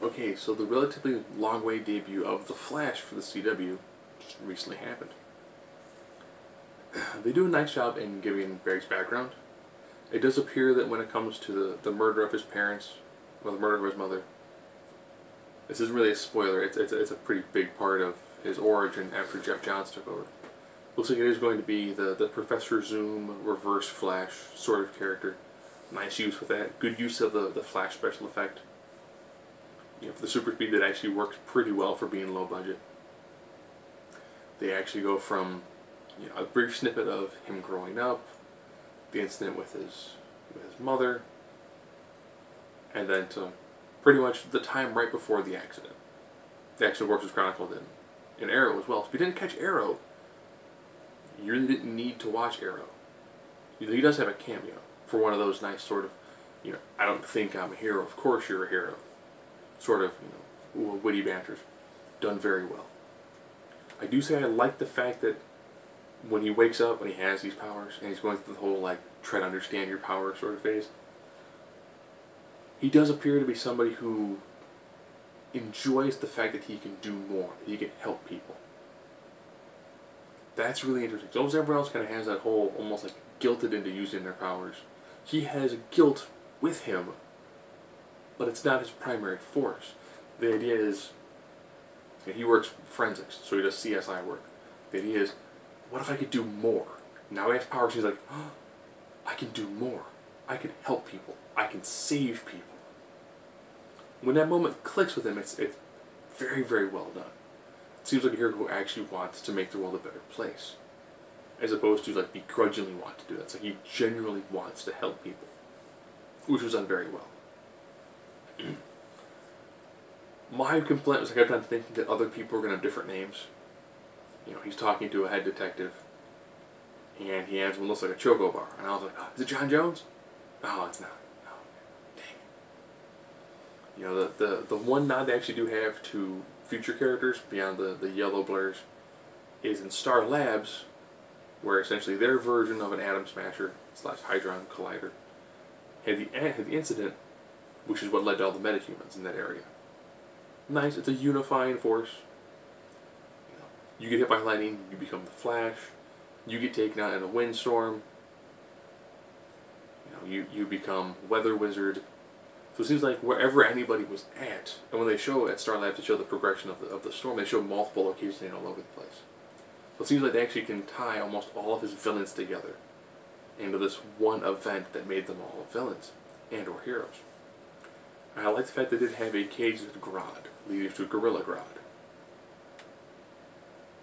Okay, so the relatively long-awaited debut of The Flash for the CW just recently happened. They do a nice job in giving Barry's background. It does appear that when it comes to the murder of his parents, or the murder of his mother, this isn't really a spoiler, it's a pretty big part of his origin after Jeff Johns took over. Looks like it is going to be the Professor Zoom reverse Flash sort of character. Nice use with that. Good use of the Flash special effect. You know, for the super speed, that actually works pretty well for being low budget. They actually go from, you know, a brief snippet of him growing up, the incident with his mother, and then to pretty much the time right before the accident. The accident, of course, was chronicled in Arrow as well. So if you didn't catch Arrow, you really didn't need to watch Arrow. He does have a cameo for one of those nice sort of, you know, I don't think I'm a hero, of course you're a hero, sort of, you know, witty banters. Done very well. I do say I like the fact that when he wakes up and he has these powers, and he's going through the whole, like, try to understand your power sort of phase, he does appear to be somebody who enjoys the fact that he can do more, he can help people. That's really interesting. So almost everyone else kind of has that whole, almost like, guilted into using their powers. He has guilt with him, but it's not his primary force. The idea is, he works forensics, so he does CSI work. The idea is, what if I could do more? Now he has powers, he's like, oh, I can do more. I can help people. I can save people. When that moment clicks with him, it's very, very well done. It seems like a hero who actually wants to make the world a better place, as opposed to, like, begrudgingly want to do that. So he genuinely wants to help people, which was done very well. My complaint was I kept on thinking that other people were going to have different names. You know, he's talking to a head detective, and he has one looks like a choco bar, and I was like, oh, is it John Jones? Oh, it's not. Oh, dang it. You know, the one nod they actually do have to future characters beyond the yellow blurs is in Star Labs, where essentially their version of an Atom Smasher / Hydron Collider had the incident, which is what led to all the metahumans in that area. Nice, it's a unifying force. You get hit by lightning, you become the Flash. You get taken out in a windstorm. You know, you become Weather Wizard. So it seems like wherever anybody was at, and when they show at Star Labs, they show the progression of the storm, they show multiple locations all over the place. So it seems like they actually can tie almost all of his villains together into this one event that made them all villains and or heroes. I like the fact that they did have a caged Grodd, leading to Gorilla Grodd.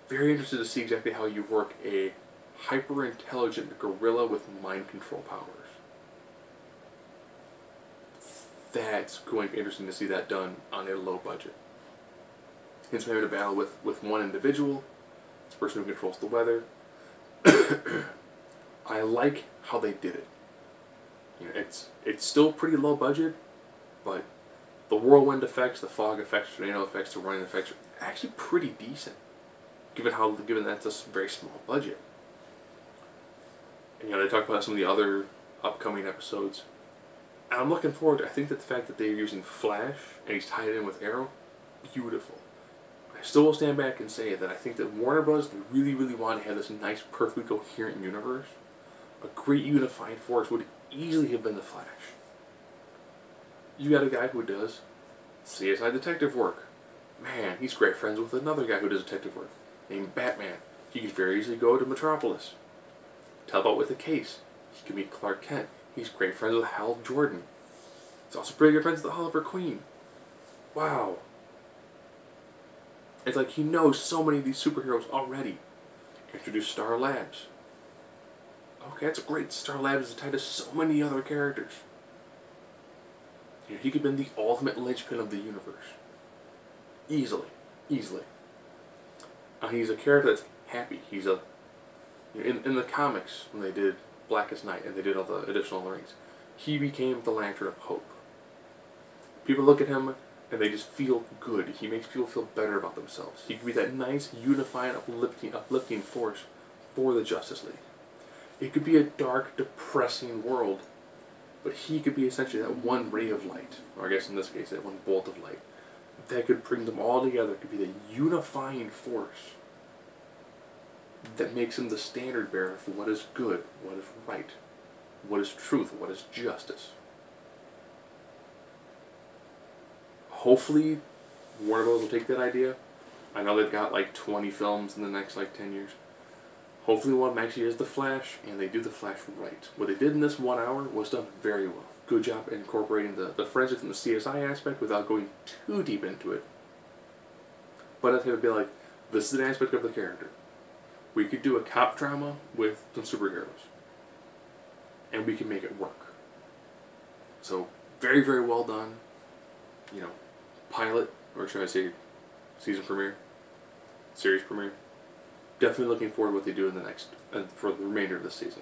Very interested to see exactly how you work a hyper-intelligent gorilla with mind control powers. That's going to be interesting to see that done on a low budget. Hence, we're having a battle with one individual, this person who controls the weather. I like how they did it. You know, it's still pretty low budget, but the whirlwind effects, the fog effects, tornado effects, the running effects are actually pretty decent, given that's a very small budget. And, you know, they talk about some of the other upcoming episodes. And I'm looking forward to, I think that the fact that they're using Flash and he's tied in with Arrow, beautiful. I still will stand back and say that I think that Warner Bros. Really, really want to have this nice, perfectly coherent universe. A great unifying force would easily have been the Flash. You got a guy who does CSI detective work. Man, he's great friends with another guy who does detective work, named Batman. He could very easily go to Metropolis, help out with a case. He could meet Clark Kent. He's great friends with Hal Jordan. He's also pretty good friends with Oliver Queen. Wow. It's like he knows so many of these superheroes already. Introduce Star Labs. Okay, that's great. Star Labs is tied to so many other characters. You know, he could have been the ultimate linchpin of the universe. Easily. Easily. He's a character that's happy. He's a... You know, in the comics, when they did Blackest Night and they did all the additional rings, he became the Lantern of Hope. People look at him and they just feel good. He makes people feel better about themselves. He could be that nice, unifying, uplifting force for the Justice League. It could be a dark, depressing world, but he could be essentially that one ray of light, or I guess in this case, that one bolt of light, that could bring them all together, could be the unifying force that makes him the standard bearer for what is good, what is right, what is truth, what is justice. Hopefully, Warner Bros. Will take that idea. I know they've got like 20 films in the next like 10 years. Hopefully one of them actually is The Flash, and they do The Flash right. What they did in this 1 hour was done very well. Good job incorporating the forensics and the CSI aspect without going too deep into it. But I'd have to be like, this is an aspect of the character. We could do a cop drama with some superheroes. And we can make it work. So, very, very well done. You know, pilot, or should I say season premiere, series premiere. Definitely looking forward to what they do in the next, for the remainder of the season.